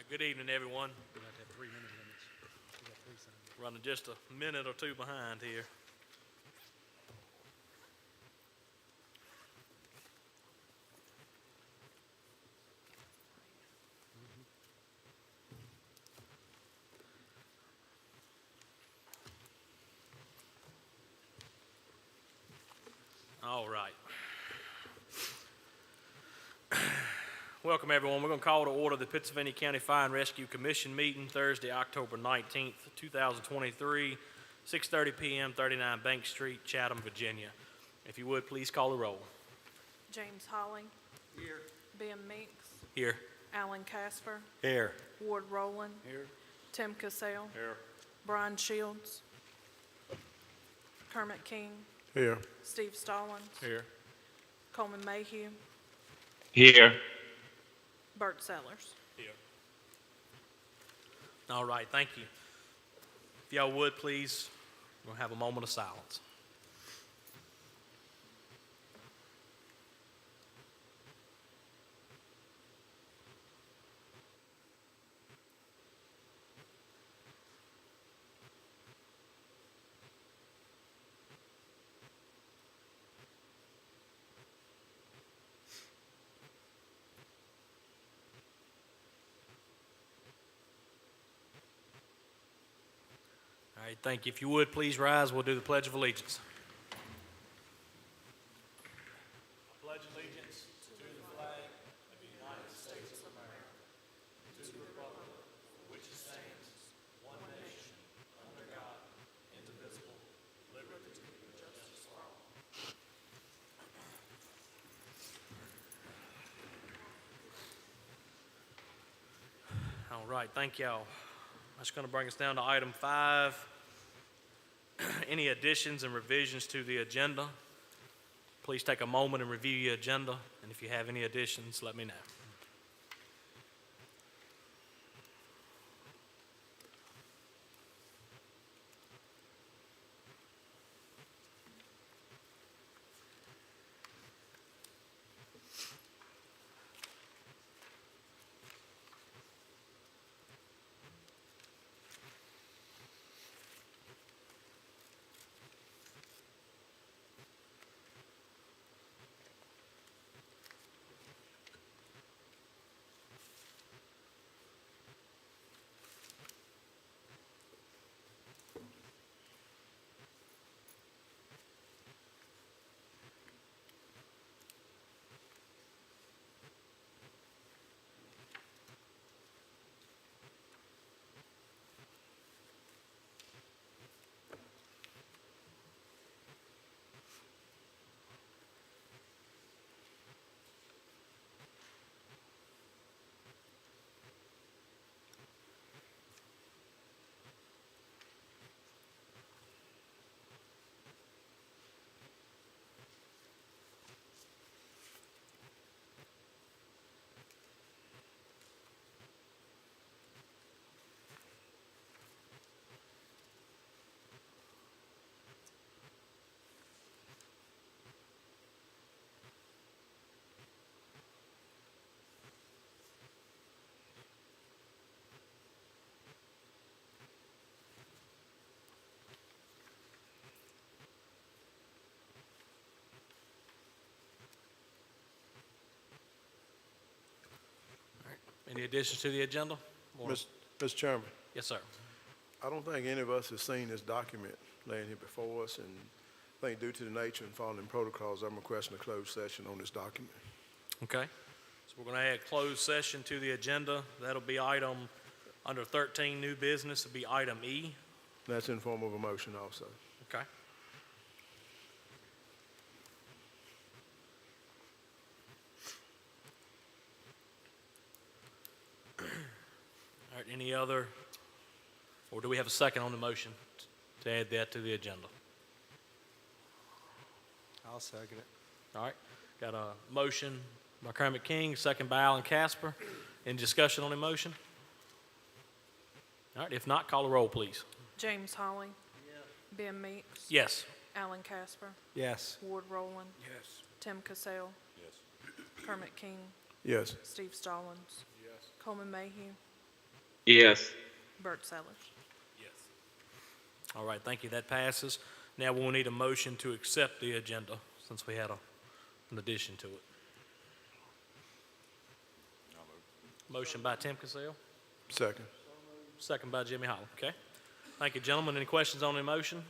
Good evening, everyone. We have to have 3 minute limits. We got 3 signed. Running just a minute or two behind here. All right. Welcome, everyone. We're going to call to order the Pittsylvania County Fire and Rescue Commission meeting Thursday, October 19th, 2023, 6:30 p.m., 39 Bank Street, Chatham, Virginia. If you would, please call the roll. James Holly. Here. Ben Meeks. Here. Alan Casper. Here. Ward Rowland. Here. Tim Cassell. Here. Brian Shields. Kermit King. Here. Steve Stallings. Here. Coleman Mayhew. Here. Bert Sellers. Here. All right, thank you. If y'all would, please, we'll have a moment of silence. All right, thank you. If you would, please rise. We'll do the Pledge of Allegiance. I pledge allegiance to the flag of the United States of America, to the republic for which it stands, one nation, under God, indivisible, liberty and justice for all. All right, thank y'all. That's going to bring us down to item 5. Any additions and revisions to the agenda? Please take a moment and review your agenda, and if you have any additions, let me know. Any additions to the agenda? Or- Mr. Chairman, Yes, sir. I don't think any of us has seen this document laying here before us, and I think due to the nature and following protocols, I'm requesting a closed session on this document. Okay. So we're going to add closed session to the agenda. That'll be item under 13, new business. It'll be item E. That's in form of a motion also. Okay. All right, any other, or do we have a second on the motion to add that to the agenda? I'll second it. All right, got a motion by Kermit King, second by Alan Casper. Any discussion on the motion? All right, if not, call the roll, please. James Holly. Ben Meeks. Yes. Alan Casper. Yes. Ward Rowland. Yes. Tim Cassell. Yes. Kermit King. Yes. Steve Stallings. Yes. Coleman Mayhew. Yes. Bert Sellers. Yes. All right, thank you. That passes. Now we'll need a motion to accept the agenda since we had an addition to it. Motion by Tim Cassell, Second. second by Jimmy Holland. Okay. Thank you, gentlemen. Any questions on the motion?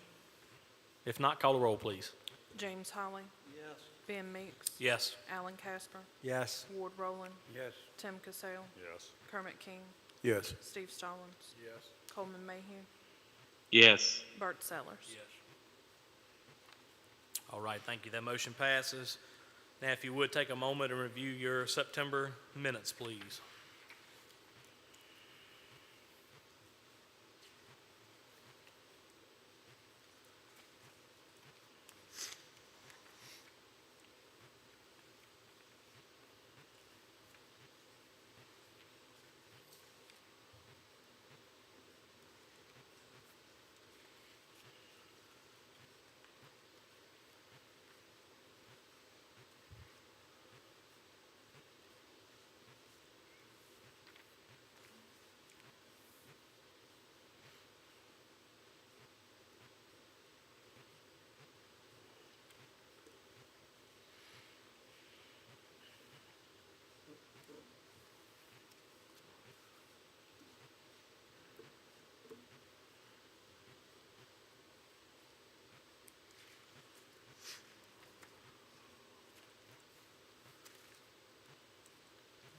If not, call the roll, please. James Holly. Yes. Ben Meeks. Yes. Alan Casper. Yes. Ward Roland. Yes. Tim Cassell. Yes. Kermit King. Yes. Steve Stallings. Yes. Coleman Mayhew. Yes. Bert Sellers. All right, thank you. That motion passes. Now, if you would take a moment and review your September minutes, please.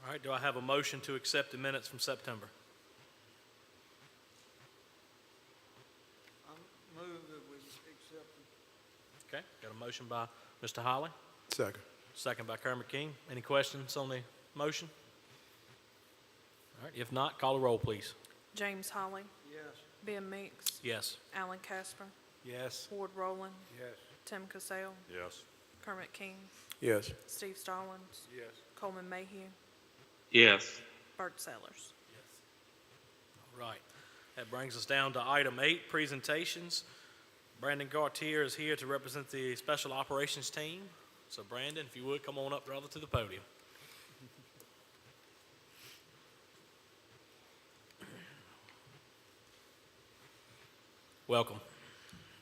All right, do I have a motion to accept the minutes from September? I move that we accept them. Okay, got a motion by Mr. Holly, Second. second by Kermit King. Any questions on the motion? All right, if not, call the roll, please. James Holly. Yes. Ben Meeks. Yes. Alan Casper. Yes. Ward Roland. Yes. Tim Cassell. Yes. Kermit King. Yes. Steve Stallings. Yes. Coleman Mayhew. Yes. Bert Sellers. All right, that brings us down to item 8, presentations. Brandon Gautier is here to represent the Special Operations Team. So Brandon, if you would, come on up, brother, to the podium. Welcome.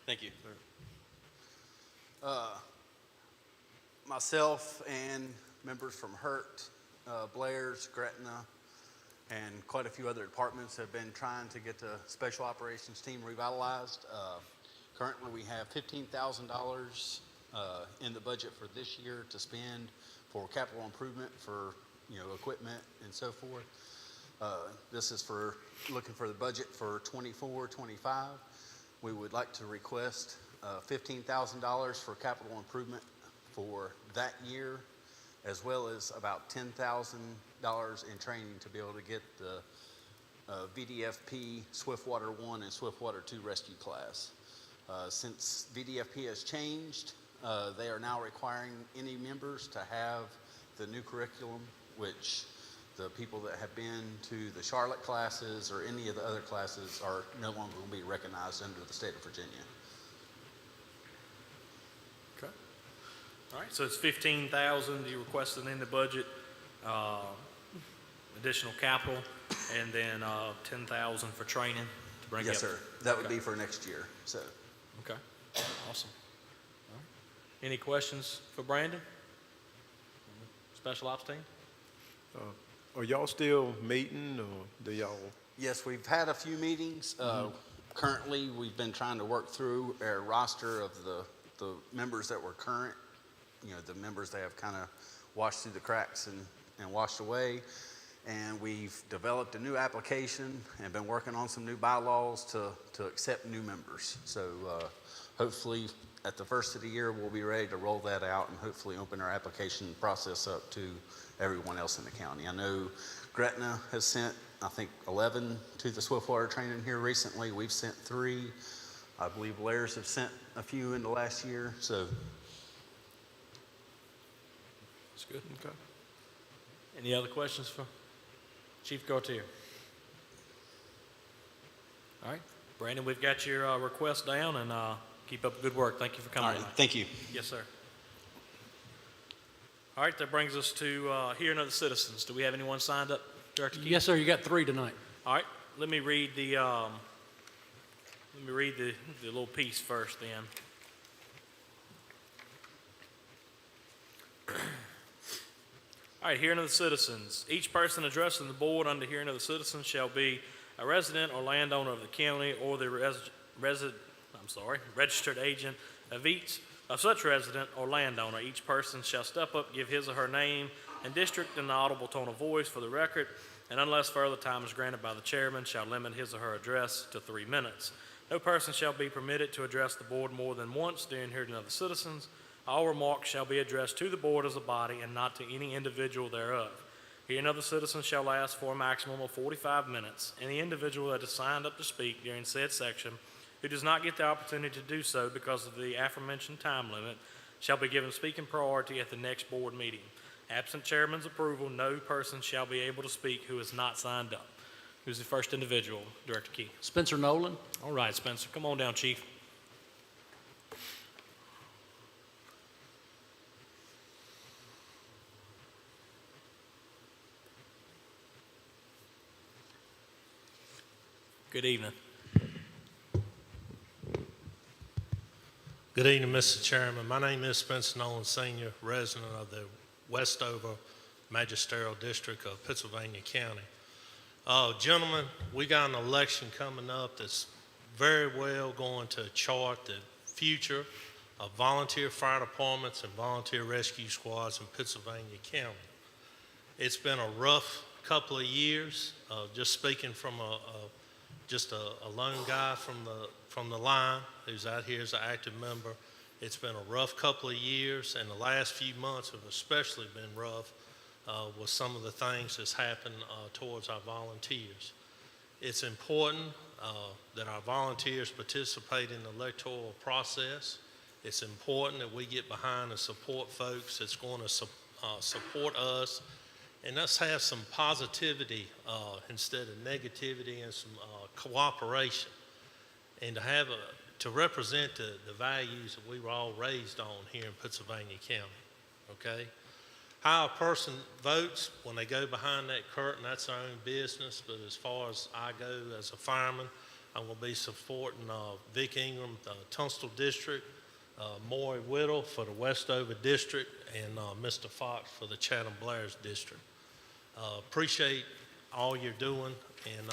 Thank you. Myself and members from HURT, Blair's, Gretna, and quite a few other departments have been trying to get the Special Operations Team revitalized. Currently, we have $15,000 in the budget for this year to spend for capital improvement for, equipment and so forth. This is for looking for the budget for 24, 25. We would like to request $15,000 for capital improvement for that year, as well as about $10,000 in training to be able to get the VDFP Swiftwater 1 and Swiftwater 2 rescue class. Since VDFP has changed, they are now requiring any members to have the new curriculum, which the people that have been to the Charlotte classes or any of the other classes are no longer going to be recognized under the state of Virginia. Okay. All right, so it's $15,000 you requested in the budget, additional capital, and then $10,000 for training to bring Yes, up. sir. That would Okay. be for next year. So, Okay, awesome. All right. Any questions for Brandon? Special Ops Team? Are y'all still meeting, or do y'all? yes, we've had a few meetings. Currently, we've been trying to work through our roster of the members that were current. The members that have kind of washed through the cracks and washed away. And we've developed a new application and been working on some new bylaws to accept new members. So hopefully at the first of the year, we'll be ready to roll that out and hopefully open our application process up to everyone else in the county. I know Gretna has sent, I think, 11 to the Swiftwater training here recently. We've sent 3. I believe Blair's have sent a few in the last year. So That's good. Okay. Any other questions for Chief Gautier? All right, Brandon, we've got your request down, and keep up the good work. Thank you for all coming right, tonight. thank you. Yes, sir. All right, that brings us to hearing of the citizens. Do we have anyone signed up, Director Keith? Yes, sir, you got 3 tonight. All right, let me read the little piece first then. All right, hearing of the citizens. Each person addressing the board under hearing of the citizens shall be a resident or landowner of the county or the registered agent of such resident or landowner. Each person shall step up, give his or her name and district in an audible tone of voice for the record, and unless further time is granted by the chairman, shall limit his or her address to 3 minutes. No person shall be permitted to address the board more than once during hearing of the citizens. All remarks shall be addressed to the board as a body and not to any individual thereof. Hearing of the citizens shall last for a maximum of 45 minutes. Any individual that is signed up to speak during said section who does not get the opportunity to do so because of the aforementioned time limit shall be given speaking priority at the next board meeting. Absent chairman's approval, no person shall be able to speak who is not signed up. Who's the first individual? Director Key. Spencer Nolan. All right, Spencer, come on down, Chief. Good evening. Good evening, Mr. Chairman. My name is Spencer Nolan, Senior, resident of the Westover Magisterial District of Pittsylvania County. Gentlemen, we got an election coming up that's very well going to chart the future of volunteer fire departments and volunteer rescue squads in Pennsylvania County. It's been a rough couple of years, just speaking from a lone guy from the line who's out here as an active member. It's been a rough couple of years, and the last few months have especially been rough with some of the things that's happened towards our volunteers. It's important that our volunteers participate in the electoral process. It's important that we get behind and support folks that's going to support us. And let's have some positivity instead of negativity, and some cooperation. And to represent the values that we were all raised on here in Pennsylvania County, okay? How a person votes when they go behind that curtain, that's their own business. But as far as I go as a fireman, I'm going to be supporting Vic Ingram, the Tunstall District, Maury Whittle for the Westover District, and Mr. Fox for the Chatham-Blairs District. Appreciate all you're doing, and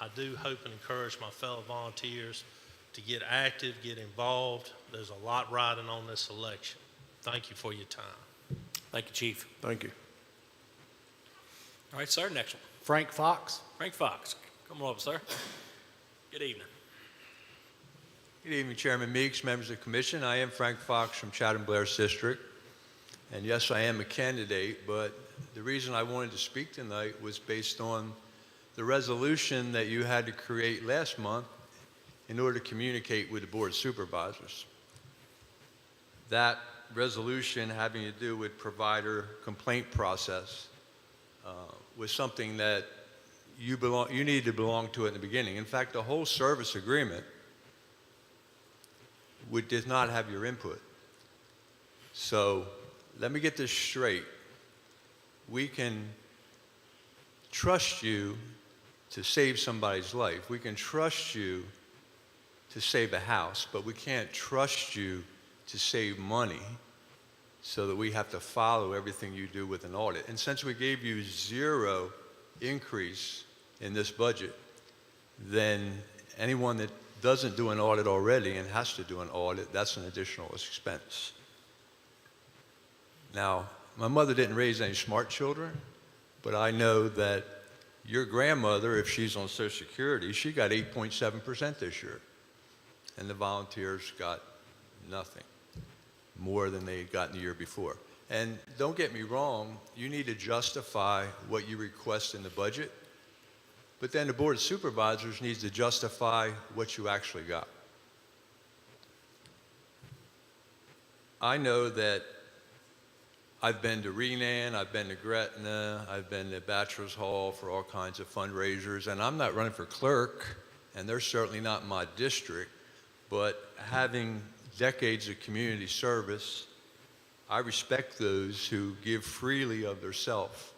I do hope and encourage my fellow volunteers to get active, get involved. There's a lot riding on this election. Thank you for your time. Thank you, Chief. Thank you. All right, sir, next one. Frank Fox. Frank Fox, come on up, sir. Good evening. Good evening, Chairman Meeks, members of the commission. I am Frank Fox from Chatham-Blairs District. And yes, I am a candidate, but the reason I wanted to speak tonight was based on the resolution that you had to create last month in order to communicate with the Board of Supervisors. That resolution having to do with provider complaint process was something that you needed to belong to in the beginning. In fact, the whole service agreement did not have your input. So let me get this straight. We can trust you to save somebody's life. We can trust you to save a house, but we can't trust you to save money so that we have to follow everything you do with an audit. And since we gave you 0 increase in this budget, then anyone that doesn't do an audit already and has to do an audit, that's an additional expense. Now, my mother didn't raise any smart children, but I know that your grandmother, if she's on Social Security, she got 8.7% this year, and the volunteers got nothing, more than they got in the year before. And don't get me wrong, you need to justify what you request in the budget, but then the Board of Supervisors needs to justify what you actually got. I know that I've been to Renan, I've been to Gretna, I've been to Bachelor's Hall for all kinds of fundraisers, and I'm not running for clerk, and they're certainly not in my district, but having decades of community service, I respect those who give freely of their self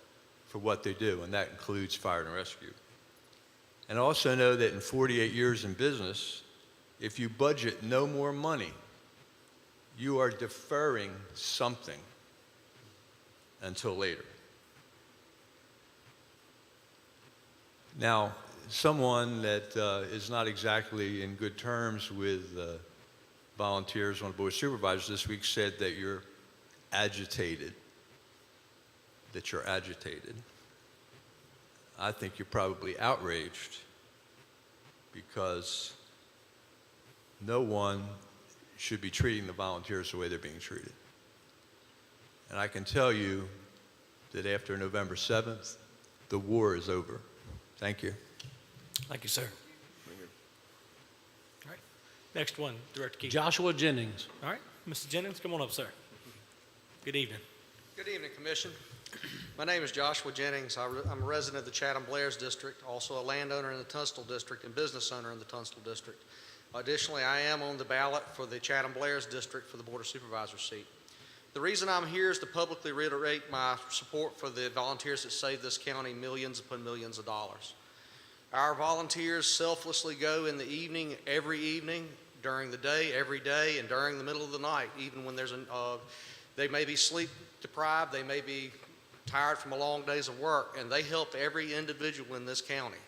for what they do, and that includes fire and rescue. And also know that in 48 years in business, if you budget no more money, you are deferring something until later. Now, someone that is not exactly in good terms with volunteers on the Board of Supervisors this week said that you're agitated. I think you're probably outraged because no one should be treating the volunteers the way they're being treated. And I can tell you that after November 7th, the war is over. Thank you. Thank you, sir. All right. Next one, Director Key. Joshua Jennings. All right. Mr. Jennings, come on up, sir. Good evening. Good evening, Commission. My name is Joshua Jennings. I'm a resident of the Chatham-Blair's District, also a landowner in the Tunstall District and business owner in the Tunstall District. Additionally, I am on the ballot for the Chatham-Blair's District for the Board of Supervisors seat. The reason I'm here is to publicly reiterate my support for the volunteers that save this county millions upon millions of dollars. Our volunteers selflessly go in the evening, every evening, during the day, every day, and during the middle of the night, even when they may be sleep deprived, they may be tired from a long days of work, and they help every individual in this county.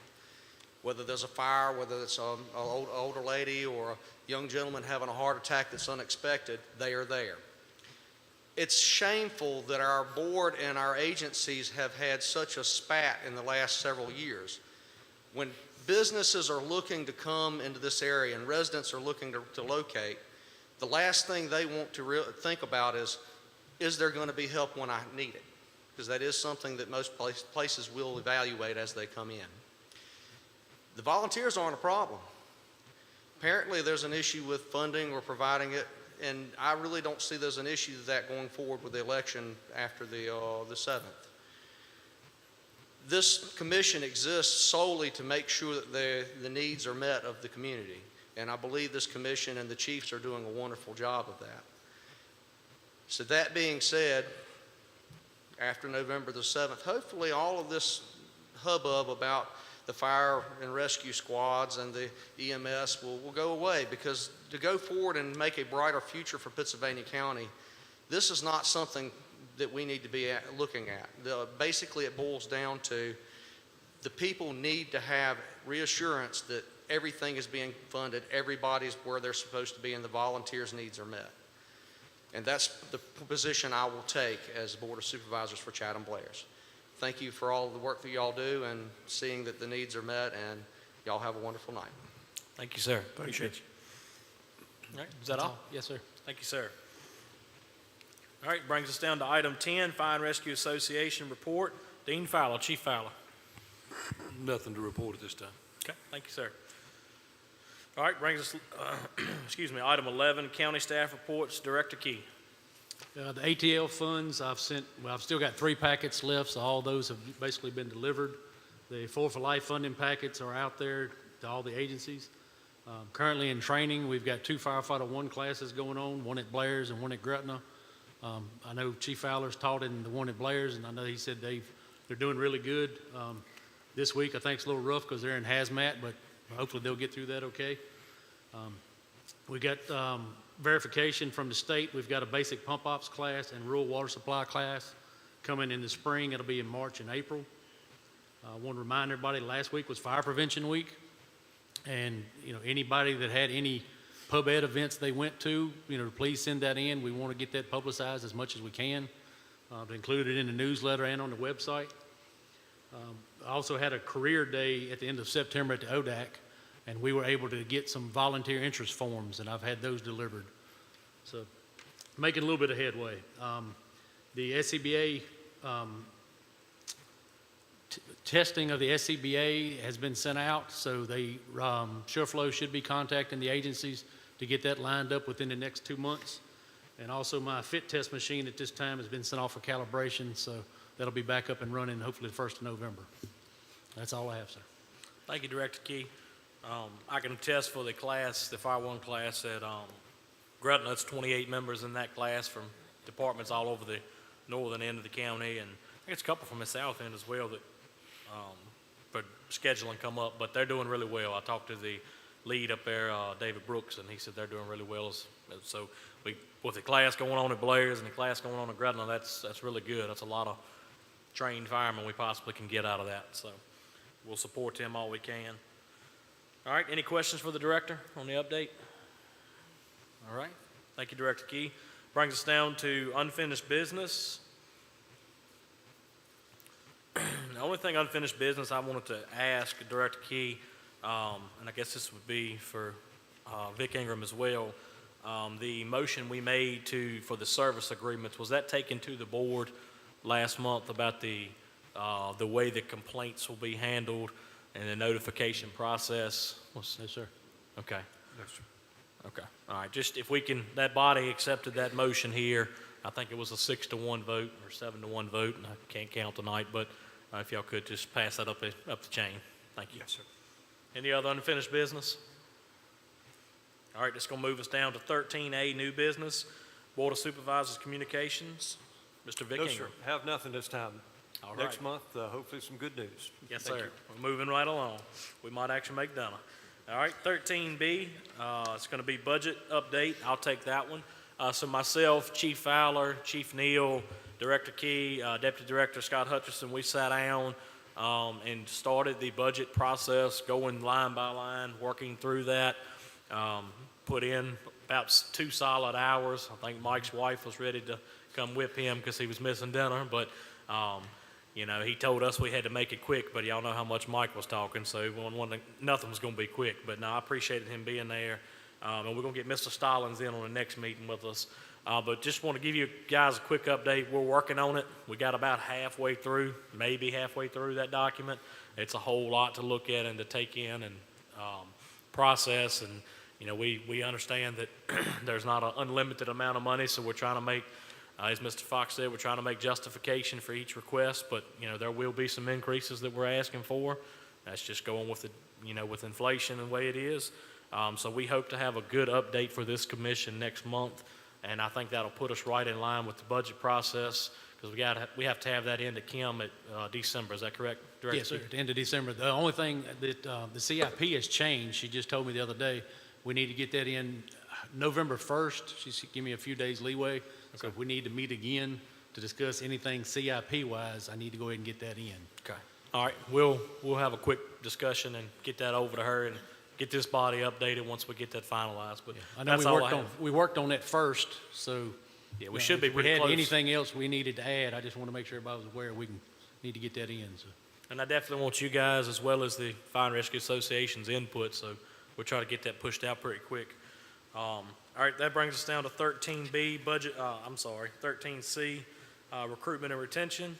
Whether there's a fire, whether it's an older lady or a young gentleman having a heart attack that's unexpected, they are there. It's shameful that our board and our agencies have had such a spat in the last several years. When businesses are looking to come into this area and residents are looking to locate, the last thing they want to think about is there going to be help when I need it? Because that is something that most places will evaluate as they come in. The volunteers aren't a problem. Apparently there's an issue with funding or providing it, and I really don't see there's an issue with that going forward with the election after the 7th. This commission exists solely to make sure that the needs are met of the community, and I believe this commission and the chiefs are doing a wonderful job of that. So that being said, after November the 7th, hopefully all of this hubbub about the fire and rescue squads and the EMS will go away, because to go forward and make a brighter future for Pittsylvania County, this is not something that we need to be looking at. Basically, it boils down to the people need to have reassurance that everything is being funded, everybody's where they're supposed to be, and the volunteers' needs are met. And that's the position I will take as Board of Supervisors for Chatham-Blair's. Thank you for all the work that y'all do and seeing that the needs are met, and y'all have a wonderful night. Thank you, sir. Appreciate you. All right, is that all? Yes, sir. Thank you, sir. All right, brings us down to item 10, Fire and Rescue Association report. Dean Fowler, Chief Fowler. Nothing to report at this time. Okay, thank you, sir. All right, brings us, item 11, County Staff Reports, Director Key. The ATL funds, I've still got 3 packets left, so all those have basically been delivered. The 4 for Life funding packets are out there to all the agencies. Currently in training, we've got 2 Firefighter 1 classes going on, one at Blair's and one at Gretna. I know Chief Fowler's taught in the one at Blair's, and I know he said they're doing really good. This week, I think it's a little rough because they're in hazmat, but hopefully they'll get through that okay. We got verification from the state. We've got a basic pump ops class and rural water supply class coming in the spring. It'll be in March and April. I want to remind everybody, last week was Fire Prevention Week. And, anybody that had any pub ed events they went to, please send that in. We want to get that publicized as much as we can, to include it in the newsletter and on the website. I also had a career day at the end of September at the ODAC, and we were able to get some volunteer interest forms, and I've had those delivered. So making a little bit of headway. The SCBA, testing of the SCBA has been sent out, so SureFlow should be contacting the agencies to get that lined up within the next 2 months. And also my fit test machine at this time has been sent off for calibration, so that'll be back up and running hopefully the 1st of November. That's all I have, sir. Thank you, Director Key. I can attest for the class, the Fire 1 class at Gretna. It's 28 members in that class from departments all over the northern end of the county, and I think it's a couple from the south end as well that for scheduling come up, but they're doing really well. I talked to the lead up there, David Brooks, and he said they're doing really well. So with the class going on at Blair's and the class going on at Gretna, that's really good. That's a lot of trained firemen we possibly can get out of that. So we'll support them all we can. All right, any questions for the director on the update? All right, thank you, Director Key. Brings us down to unfinished business. The only thing unfinished business I wanted to ask Director Key, and I guess this would be for Vic Ingram as well, the motion we made for the service agreements, was that taken to the board last month about the way the complaints will be handled and the notification process? Yes, sir. Okay. Yes, sir. Okay, all right, just if we can, that body accepted that motion here. I think it was a 6-1 vote or 7-1 vote, and I can't count tonight, but if y'all could just pass that up the chain. Thank you. Yes, sir. Any other unfinished business? All right, that's gonna move us down to 13A, new business, Board of Supervisors Communications. Mr. Vic No, Ingram. sir. Have nothing this time. All right. Next month, hopefully some good news. Yes, Thank sir. you. We're moving right along. We might actually make Donna. All right, 13B, it's going to be budget update. I'll take that one. So myself, Chief Fowler, Chief Neal, Director Key, Deputy Director Scott Hutcherson, we sat down and started the budget process, going line by line, working through that. Put in about 2 solid hours. I think Mike's wife was ready to come whip him because he was missing dinner, but you know, he told us we had to make it quick, but y'all know how much Mike was talking, so nothing was going to be quick. But no, I appreciated him being there, and we're going to get Mr. Stallings in on the next meeting with us. But just want to give you guys a quick update. We're working on it. We got about halfway through, maybe halfway through that document. It's a whole lot to look at and to take in and process, and you know, we understand that there's not an unlimited amount of money, so we're trying to make, as Mr. Fox said, we're trying to make justification for each request, but, you know, there will be some increases that we're asking for. That's just going with the, you know, with inflation and the way it is. So we hope to have a good update for this commission next month, and I think that'll put us right in line with the budget process, because we have to have that into Kim at December. Is that correct, Director? Yes, sir, at the end of December. The only thing that the CIP has changed, she just told me the other day, we need to get that in November 1st. She said, give me a few days leeway. So if we need to meet again to discuss anything CIP-wise, I need to go ahead and get that in. Okay. All right, we'll have a quick discussion and get that over to her and get this body updated once we get that finalized. But I know that's all I have. we worked on that first, so. Yeah, we should be pretty If we close. had anything else we needed to add, I just want to make sure everybody was aware need to get that in, so. And I definitely want you guys, as well as the Fire and Rescue Association's input, so we'll try to get that pushed out pretty quick. All right, that brings us down to 13B, 13C, recruitment and retention.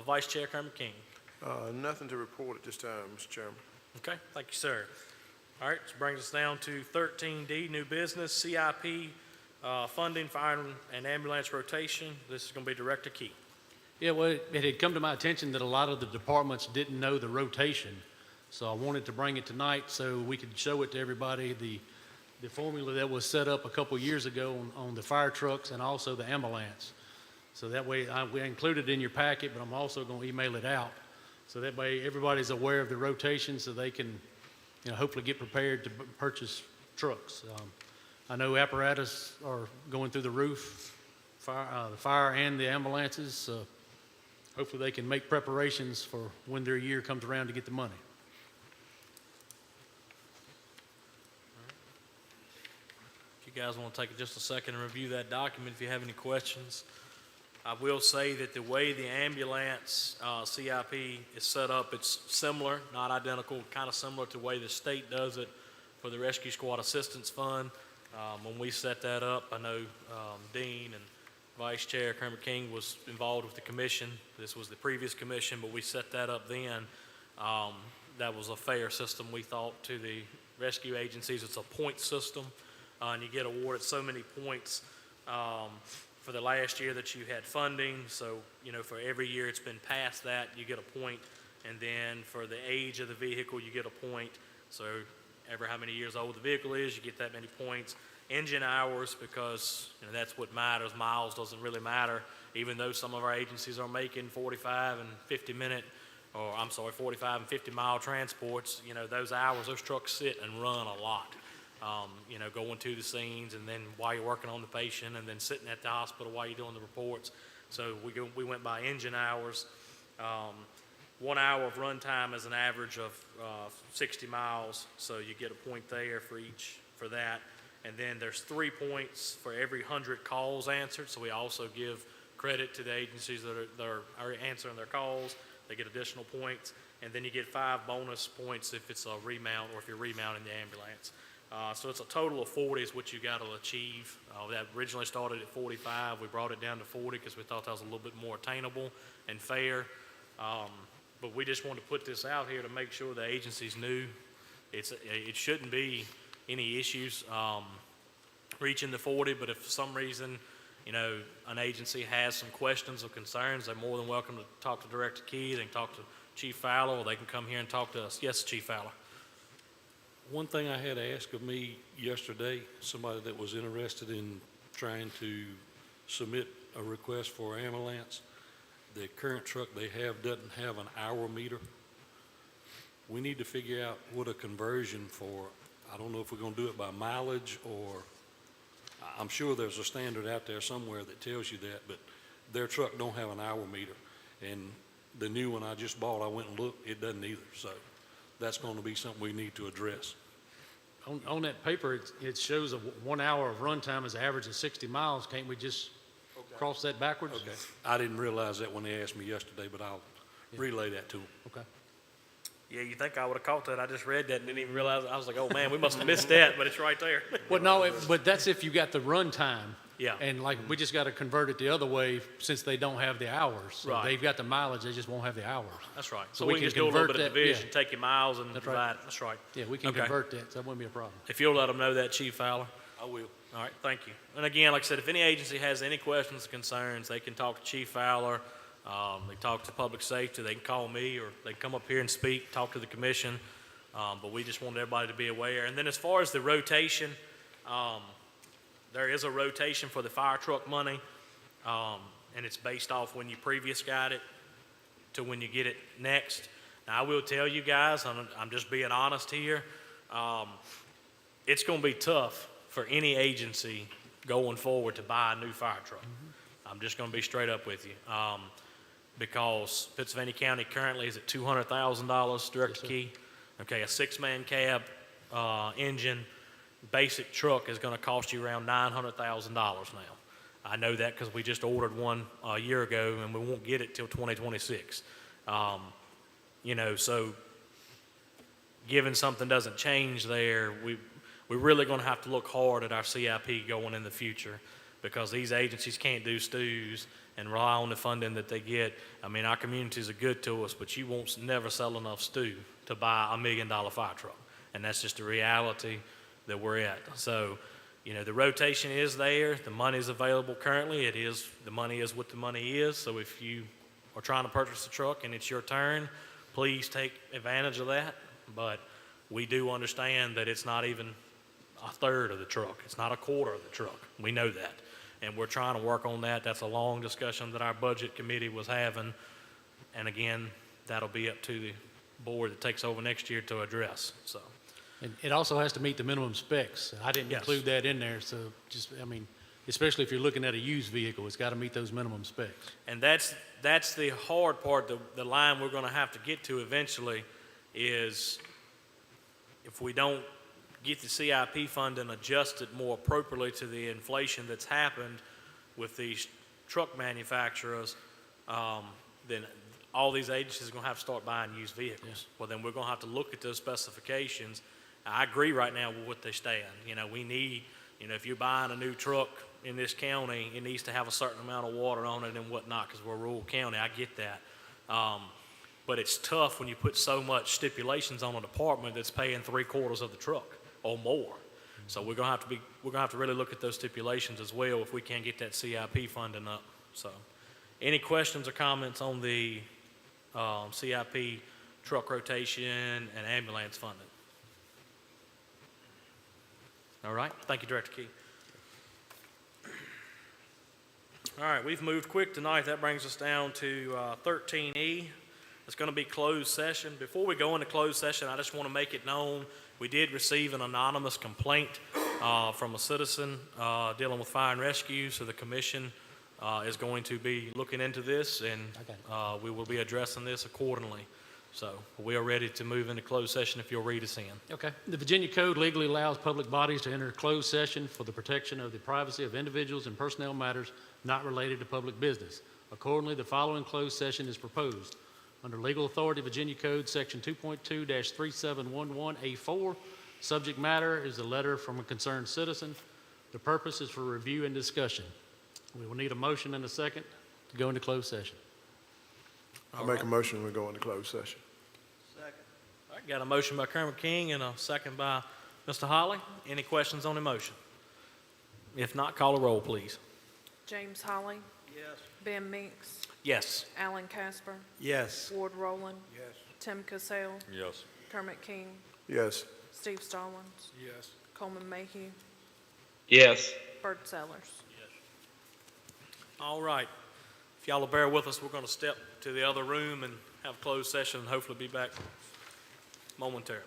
Vice Chair Kermit King. Nothing to report at this time, Mr. Chairman. Okay, thank you, sir. All right, this brings us down to 13D, new business, CIP, funding, fire and ambulance rotation. This is going to be Director Key. Yeah, well, it had come to my attention that a lot of the departments didn't know the rotation, so I wanted to bring it tonight so we could show it to everybody, the formula that was set up a couple years ago on the fire trucks and also the ambulance. So that way, we included it in your packet, but I'm also going to email it out. So that way, everybody's aware of the rotation so they can, you know, hopefully get prepared to purchase trucks. I know apparatus are going through the roof, the fire and the ambulances. So hopefully they can make preparations for when their year comes around to get the money. If you guys want to take just a second and review that document, if you have any questions. I will say that the way the ambulance CIP is set up, it's similar, not identical, kind of similar to the way the state does it for the Rescue Squad Assistance Fund. When we set that up, I know Dean and Vice Chair Kermit King was involved with the commission. This was the previous commission, but we set that up then. That was a fair system, we thought, to the rescue agencies. It's a point system, and you get awarded so many points for the last year that you had funding. So, you know, for every year it's been past that, you get a point. And then for the age of the vehicle, you get a point. So ever how many years old the vehicle is, you get that many points. Engine hours, because you know, that's what matters. Miles doesn't really matter, even though some of our agencies are making 45 and 50-minute or I'm sorry, 45 and 50-mile transports, you know, those hours, those trucks sit and run a lot. You know, going to the scenes and then while you're working on the patient and then sitting at the hospital while you're doing the reports. So we went by engine hours. 1 hour of run time is an average of 60 miles, so you get a point there for that. And then there's 3 points for every 100 calls answered, so we also give credit to the agencies that are answering their calls. They get additional points, and then you get 5 bonus points if it's a remount or if you're remounting the ambulance. So it's a total of 40 is what you got to achieve. That originally started at 45. We brought it down to 40 because we thought that was a little bit more attainable and fair. But we just wanted to put this out here to make sure the agencies knew it shouldn't be any issues reaching the 40, but if for some reason, you know, an agency has some questions or concerns, they're more than welcome to talk to Director Key. They can talk to Chief Fowler, or they can come here and talk to us. Yes, Chief Fowler. One thing I had asked of me yesterday, somebody that was interested in trying to submit a request for ambulance, the current truck they have doesn't have an hour meter. We need to figure out what a conversion for, I don't know if we're going to do it by mileage or, I'm sure there's a standard out there somewhere that tells you that, but their truck don't have an hour meter. And the new one I just bought, I went and looked, it doesn't either. So that's going to be something we need to address. On that paper, it shows a 1 hour of run time is an average of 60 miles. Can't we just cross that backwards? Okay. I didn't realize that when they asked me yesterday, but I'll relay that to them. Okay. Yeah, you think I would have caught that. I just read that and didn't even realize. I was like, oh, man, we must have missed that, but it's right there. Well, no, but that's if you got the run time. Yeah. And like, we just got to convert it the other way since they don't have the hours. So Right. they've got the mileage, they just won't have the hours. That's right. So So we we can can just do a little convert bit of that, division, yeah. take your miles and That's divide right. it. That's right. Yeah, we can Okay. convert that, so that wouldn't be a problem. If you'll let them know that, Chief Fowler. I will. All right, thank you. And again, like I said, if any agency has any questions or concerns, they can talk to Chief Fowler. They talk to Public Safety. They can call me, or they can come up here and speak, talk to the commission. But we just wanted everybody to be aware. And then as far as the rotation, there is a rotation for the fire truck money, and it's based off when you previous got it to when you get it next. Now, I will tell you guys, I'm just being honest here, it's going to be tough for any agency going forward to buy a new fire truck. I'm just going to be straight up with you. Because Pittsylvania County currently is at $200,000, Director Key. Okay, a 6-man cab engine, basic truck is going to cost you around $900,000 now. I know that because we just ordered one a year ago, and we won't get it till 2026. You know, so given something doesn't change there, we're really going to have to look hard at our CIP going in the future, because these agencies can't do stews and rely on the funding that they get. I mean, our communities are good to us, but you won't never sell enough stew to buy $1 million fire truck. And that's just the reality that we're at. So, you know, the rotation is there. The money is available currently. The money is what the money is. So if you are trying to purchase a truck and it's your turn, please take advantage of that. But we do understand that it's not even a third of the truck. It's not a quarter of the truck. We know that. And we're trying to work on that. That's a long discussion that our budget committee was having. And again, that'll be up to the board that takes over next year to address, so. And it also has to meet the minimum specs. I didn't Yes. include that in there, so just, I mean, especially if you're looking at a used vehicle, it's got to meet those minimum specs. And that's the hard part, the line we're gonna have to get to eventually is if we don't get the CIP funding adjusted more appropriately to the inflation that's happened with these truck manufacturers, then all these agencies are going to have to start buying used vehicles. Well, then we're going to have to look at those specifications. I agree right now with what they stand. You know, we need, you know, if you're buying a new truck in this county, it needs to have a certain amount of water on it and whatnot, because we're a rural county. I get that. But it's tough when you put so much stipulations on a department that's paying 3/4 of the truck or more. So we're going to have to really look at those stipulations as well if we can't get that CIP funding up. So, any questions or comments on the CIP truck rotation and ambulance funding? All right, thank you, Director Key. All right, we've moved quick tonight. That brings us down to 13E, It's going to be closed session. Before we go into closed session, I just want to make it known, we did receive an anonymous complaint from a citizen dealing with fire and rescue, so the commission is going to be looking into this, and we will be addressing this accordingly. So we are ready to move into closed session if you'll read us in. Okay. The Virginia Code legally allows public bodies to enter closed session for the protection of the privacy of individuals and personnel matters not related to public business. Accordingly, the following closed session is proposed. Under legal authority, Virginia Code, Section 2.2-3711A4, subject matter is a letter from a concerned citizen. The purpose is for review and discussion. We will need a motion and a second to go into closed session. I make a motion, we go into closed session. All right, got a motion by Colonel King and a second by Mr. Holly. Any questions on the motion? If not, call a roll, please. James Holly, Yes. Ben Meeks, Yes. Alan Casper, Yes. Ward Rowland, Yes. Tim Cassell, Yes. Kermit King, Yes. Steve Stallings, Yes. Coleman Mayhew, Yes. Bert Sellers. All right. If y'all will bear with us, we're going to step to the other room and have closed session and hopefully be back momentarily.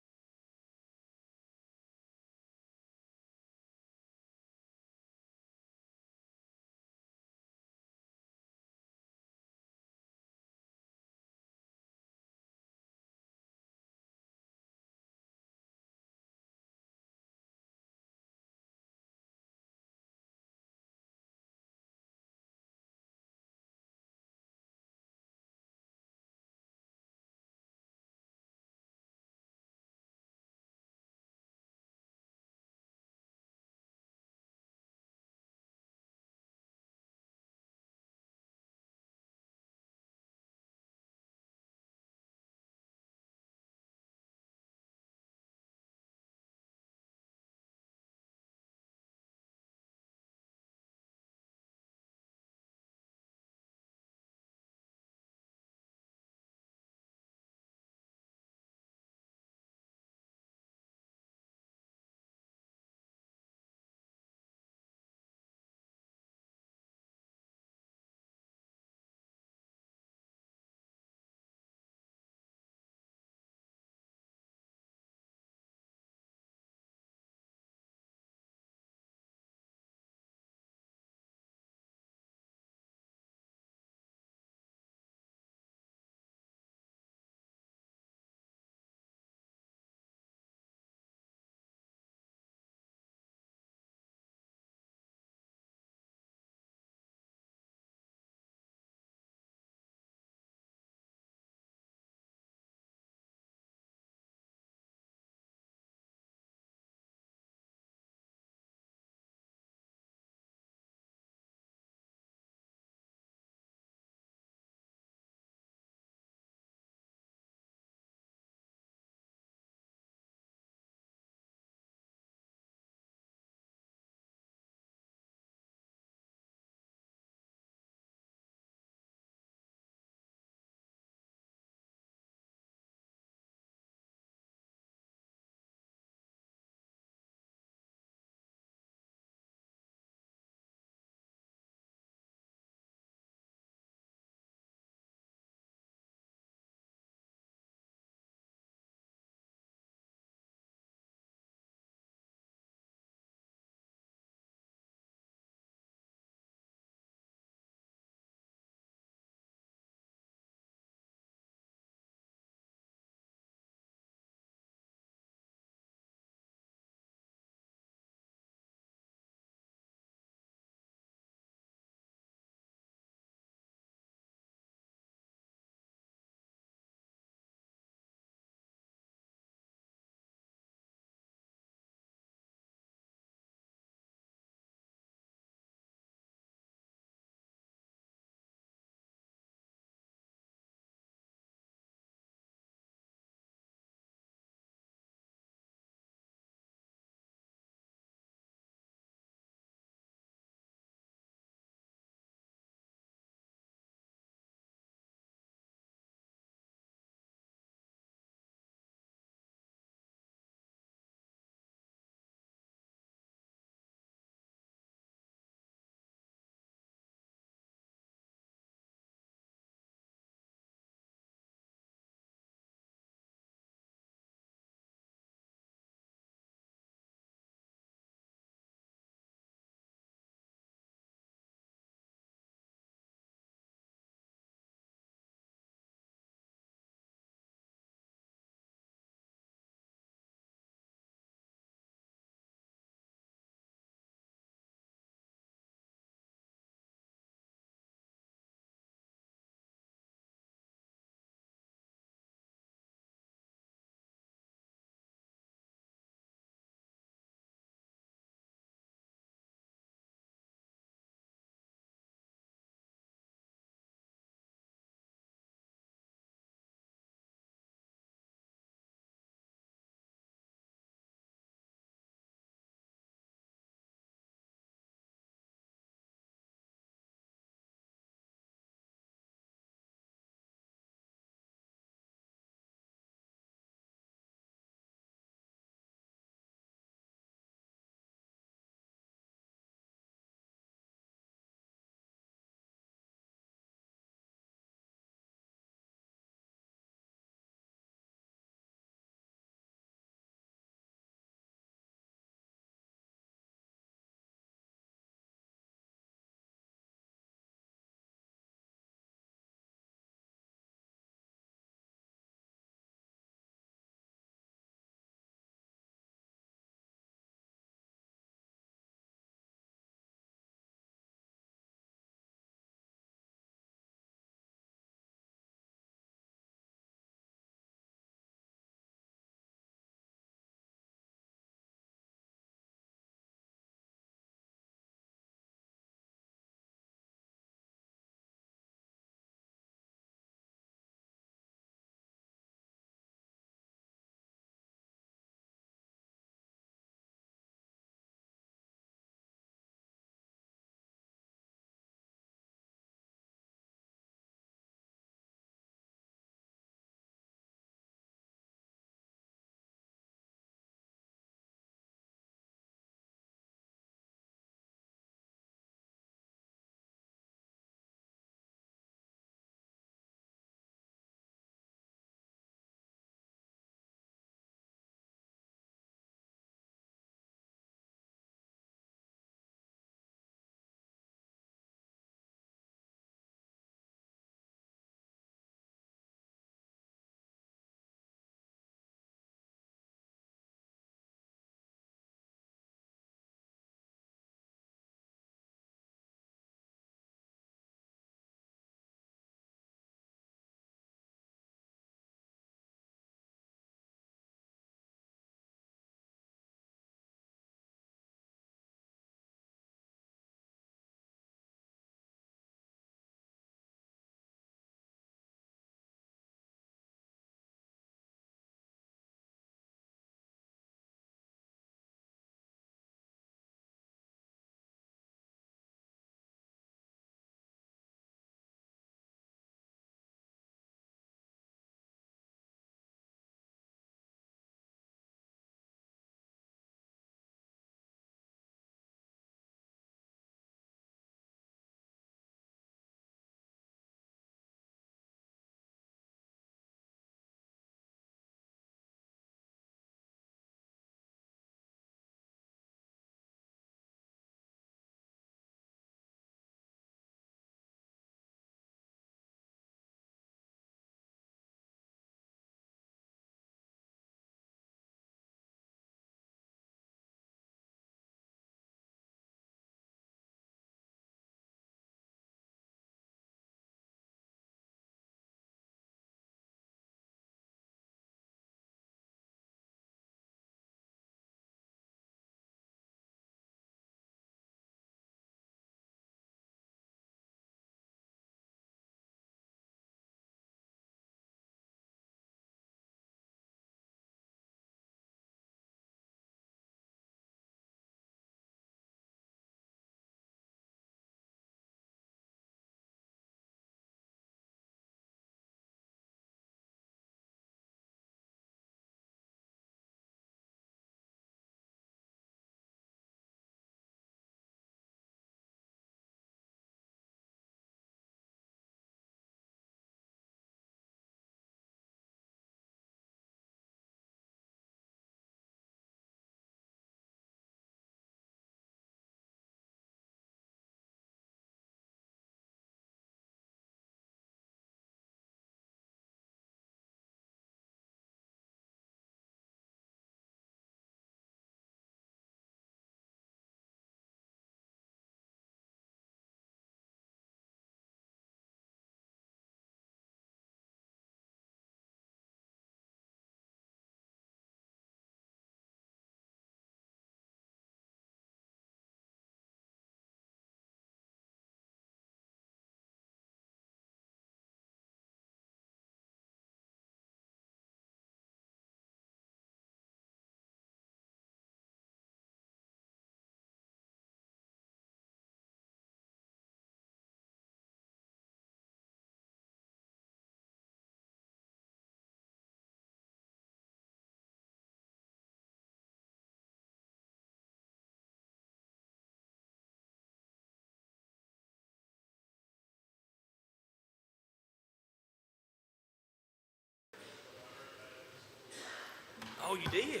Oh, you did?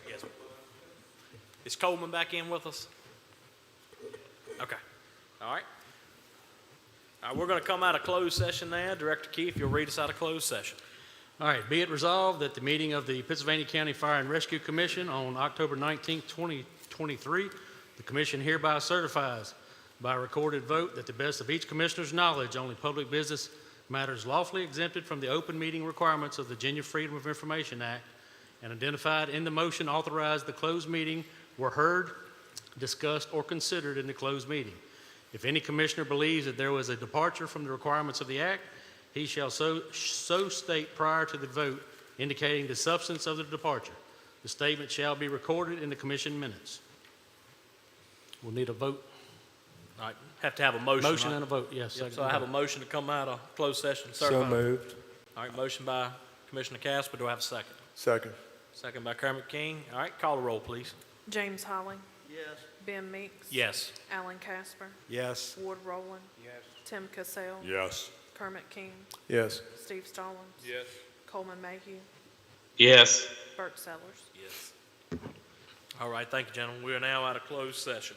Yes. Is Coleman back in with us? Okay. All right. All right, we're going to come out of closed session now. Director Key, if you'll read us out of closed session. All right, be it resolved that the meeting of the Pennsylvania County Fire and Rescue Commission on October 19, 2023, the commission hereby certifies by recorded vote that to the best of each commissioner's knowledge, only public business matters lawfully exempted from the open meeting requirements of the Virginia Freedom of Information Act and identified in the motion authorized the closed meeting were heard, discussed, or considered in the closed meeting. If any commissioner believes that there was a departure from the requirements of the act, he shall so state prior to the vote, indicating the substance of the departure. The statement shall be recorded in the commission minutes. We'll need a vote. All right, have to have a motion. Motion right? and a vote, yes. Yep, second so I have a vote. motion to come out of closed session. So moved. All right, motion by Commissioner Casper. Do I have a second? Second. Second by Kermit King. All right, call the roll, please. James Holly, Yes. Ben Meeks. Yes. Alan Casper, Yes. Ward Rowland, Yes. Tim Cassell. Yes. Kermit King, Yes. Steve Stallings. Yes. Coleman Mayhew, Yes. Bert Sellers. Yes. All right, thank you, gentlemen. We are now out of closed session.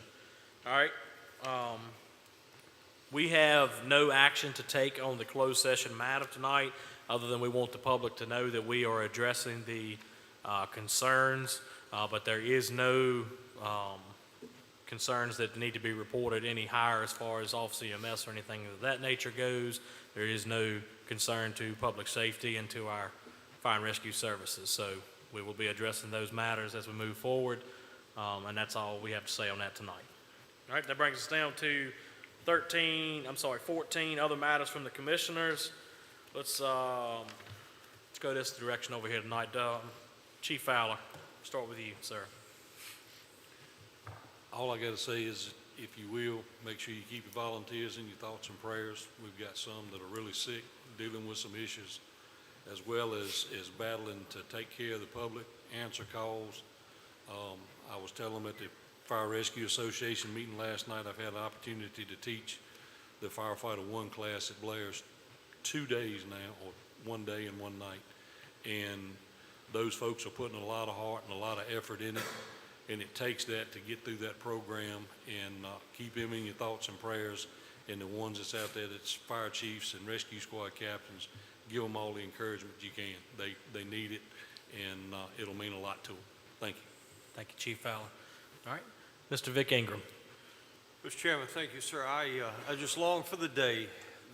All right, we have no action to take on the closed session matter tonight, other than we want the public to know that we are addressing the concerns, but there is no concerns that need to be reported any higher as far as Office EMS or anything of that nature goes. There is no concern to public safety and to our fire and rescue services. So we will be addressing those matters as we move forward, and that's all we have to say on that tonight. All right, that brings us down to 14, other matters from the commissioners. Let's go this direction over here tonight. Chief Fowler, start with you, sir. All I gotta say is, if you will, make sure you keep your volunteers in your thoughts and prayers. We've got some that are really sick, dealing with some issues, as well as battling to take care of the public, answer calls. I was telling them at the Fire Rescue Association meeting last night, I've had an opportunity to teach the Firefighter 1 class at Blair's 2 days now, or 1 day and 1 night. And those folks are putting a lot of heart and a lot of effort in it. And it takes that to get through that program, and keep them in your thoughts and prayers. And the ones that's out there, that's fire chiefs and rescue squad captains, give them all the encouragement you can. They need it, and it'll mean a lot to them. Thank you. Thank you, Chief Fowler. All right, Mr. Vic Ingram. Mr. Chairman, thank you, sir. I just long for the day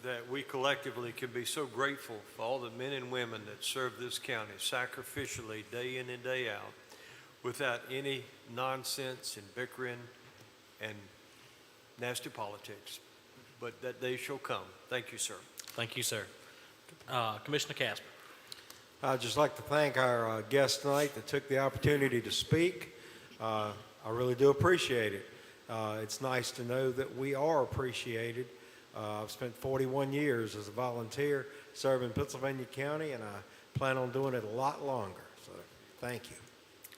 that we collectively can be so grateful for all the men and women that serve this county sacrificially day in and day out, without any nonsense and bickering and nasty politics. But that day shall come. Thank you, sir. Thank you, sir. Commissioner Casper. I'd just like to thank our guest tonight that took the opportunity to speak. I really do appreciate it. It's nice to know that we are appreciated. I've spent 41 years as a volunteer serving Pennsylvania County, and I plan on doing it a lot longer. So thank you.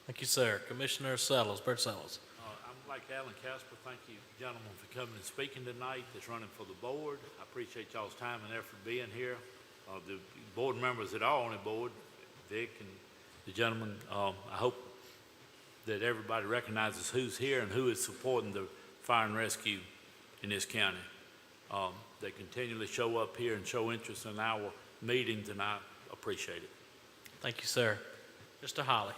Thank you, sir. Commissioner Sellers, Bert Sellers. I'm like Alan Casper. Thank you, gentlemen, for coming and speaking tonight. That's running for the board. I appreciate y'all's time and effort being here. The board members that are on the board, Vic and the gentleman, I hope that everybody recognizes who's here and who is supporting the fire and rescue in this county. They continually show up here and show interest in our meetings, and I appreciate it. Thank you, sir. Mr. Holly.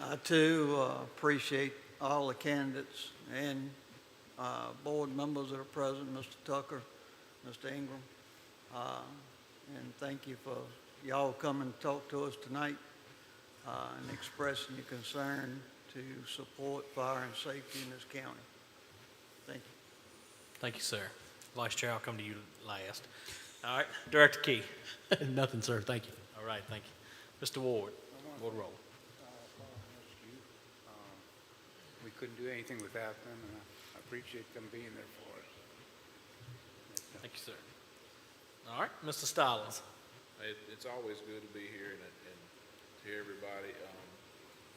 I too appreciate all the candidates and board members that are present, Mr. Tucker, Mr. Ingram. And thank you for y'all coming to talk to us tonight and expressing your concern to support fire and safety in this county. Thank you. Thank you, sir. Vice Chair, I'll come to you last. All right, Director Key. Nothing, sir. Thank you. All right, thank you. Mr. Ward, Ward Roll. We couldn't do anything without them, and I appreciate them being there for us. Thank you, sir. All right, Mr. Stallings. It's always good to be here and to hear everybody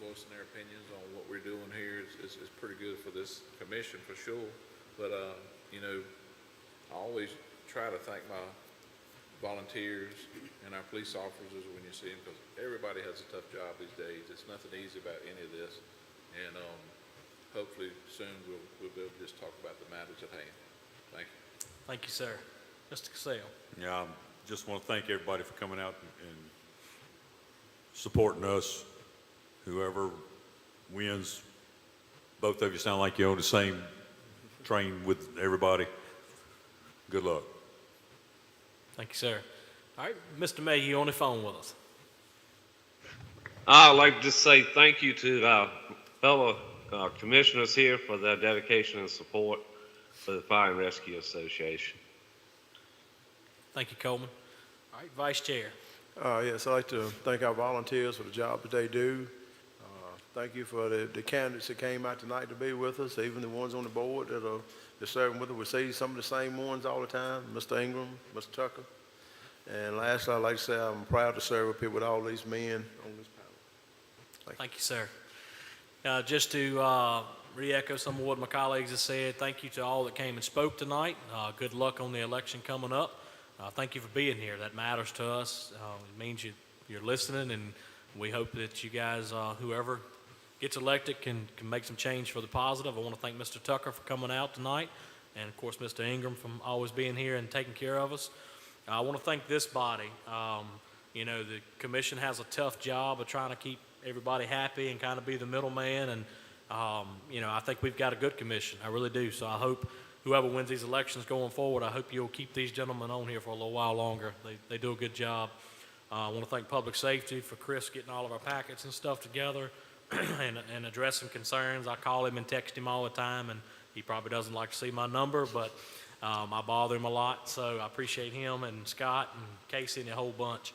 voicing their opinions on what we're doing here is pretty good for this commission for sure. But, you know, I always try to thank my volunteers and our police officers when you see them, because everybody has a tough job these days. It's nothing easy about any of this. And hopefully soon we'll be able to just talk about the matters at hand. Thank you. Thank you, sir. Mr. Cassell. Yeah, I just want to thank everybody for coming out and supporting us. Whoever wins, both of you sound like you're on the same train with everybody. Good luck. Thank you, sir. All right, Mr. Mayhew on the phone with us. I'd like to just say thank you to our fellow commissioners here for their dedication and support for the Fire and Rescue Association. Thank you, Coleman. All right, Vice Chair. Yes, I'd like to thank our volunteers for the job that they do. Thank you for the candidates that came out tonight to be with us, even the ones on the board that are serving with us. We see some of the same ones all the time, Mr. Ingram, Mr. Tucker. And lastly, I'd like to say I'm proud to serve up here with all these men on this panel. Thank you, sir. Just to re-echo some of what my colleagues have said, thank you to all that came and spoke tonight. Good luck on the election coming up. Thank you for being here. That matters to us. It means you're listening, and we hope that you guys, whoever gets elected, can make some change for the positive. I want to thank Mr. Tucker for coming out tonight, and of course Mr. Ingram for always being here and taking care of us. I want to thank this body. You know, the commission has a tough job of trying to keep everybody happy and kind of be the middleman, and you know, I think we've got a good commission. I really do. So I hope whoever wins these elections going forward, I hope you'll keep these gentlemen on here for a little while longer. They do a good job. I want to thank Public Safety for Chris getting all of our packets and stuff together and addressing concerns. I call him and text him all the time, and he probably doesn't like to see my number, but I bother him a lot, so I appreciate him and Scott and Casey and the whole bunch.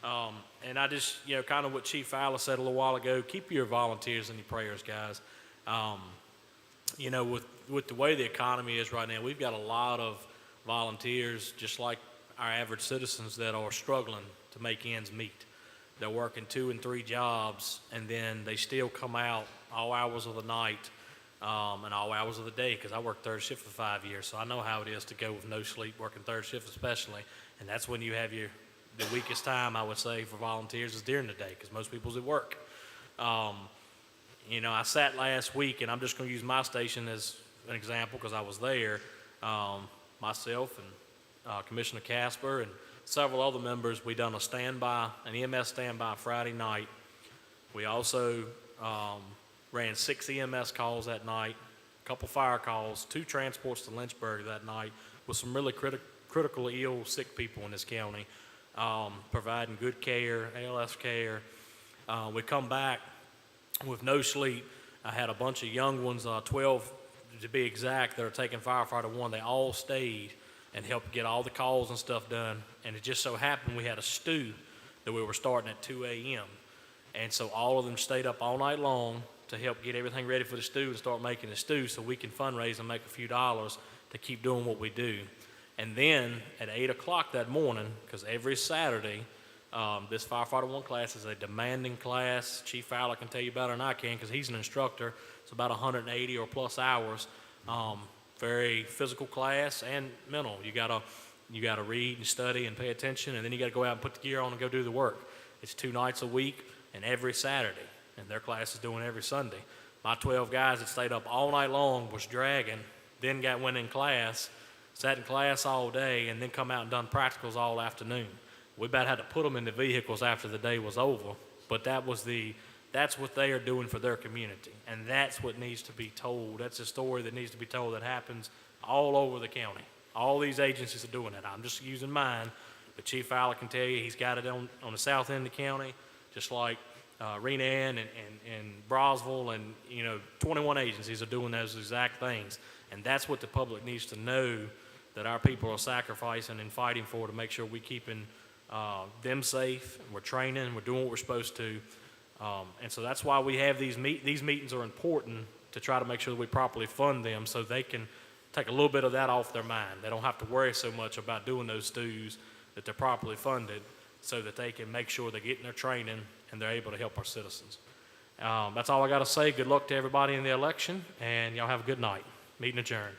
And I just, you know, kind of what Chief Fowler said a little while ago, keep your volunteers in your prayers, guys. You know, with the way the economy is right now, we've got a lot of volunteers, just like our average citizens, that are struggling to make ends meet. They're working 2 and 3 jobs, and then they still come out all hours of the night and all hours of the day, because I worked third shift for 5 years, so I know how it is to go with no sleep, working third shift especially, and that's when you have the weakest time, I would say, for volunteers is during the day, because most people's at work. You know, I sat last week, and I'm just going to use my station as an example because I was there. Myself and Commissioner Casper and several other members, we done an EMS standby Friday night. We also ran 6 EMS calls that night, a couple fire calls, 2 transports to Lynchburg that night with some really critically ill, sick people in this county, providing good care, ALS care. We come back with no sleep. I had a bunch of young ones, 12 to be exact, that are taking firefighter 1. They all stayed and helped get all the calls and stuff done. And it just so happened we had a stew that we were starting at 2 a.m. And so all of them stayed up all night long to help get everything ready for the stew and start making the stew so we can fundraise and make a few dollars to keep doing what we do. And then at 8 o'clock that morning, because every Saturday, this Firefighter 1 class is a demanding class. Chief Fowler can tell you better than I can because he's an instructor. It's about 180 or plus hours. Very physical class and mental. You gotta read and study and pay attention, and then you gotta go out and put the gear on and go do the work. It's 2 nights a week and every Saturday, and their class is doing every Sunday. My 12 guys that stayed up all night long was dragging, then went in class, sat in class all day, and then come out and done practicals all afternoon. We about had to put them in the vehicles after the day was over, but that's what they are doing for their community, and that's what needs to be told. That's a story that needs to be told that happens all over the county. All these agencies are doing it. I'm just using mine, but Chief Fowler can tell you he's got it on the south end of the county, just like Renan and Brosville, and 21 agencies are doing those exact things, and that's what the public needs to know, that our people are sacrificing and fighting for, to make sure we're keeping them safe, and we're training, and we're doing what we're supposed to. And so that's why we have these meetings are important, to try to make sure that we properly fund them so they can take a little bit of that off their mind. They don't have to worry so much about doing those stews, that they're properly funded so that they can make sure they're getting their training and they're able to help our citizens. That's all I got to say. Good luck to everybody in the election, and y'all have a good night. Meeting adjourned.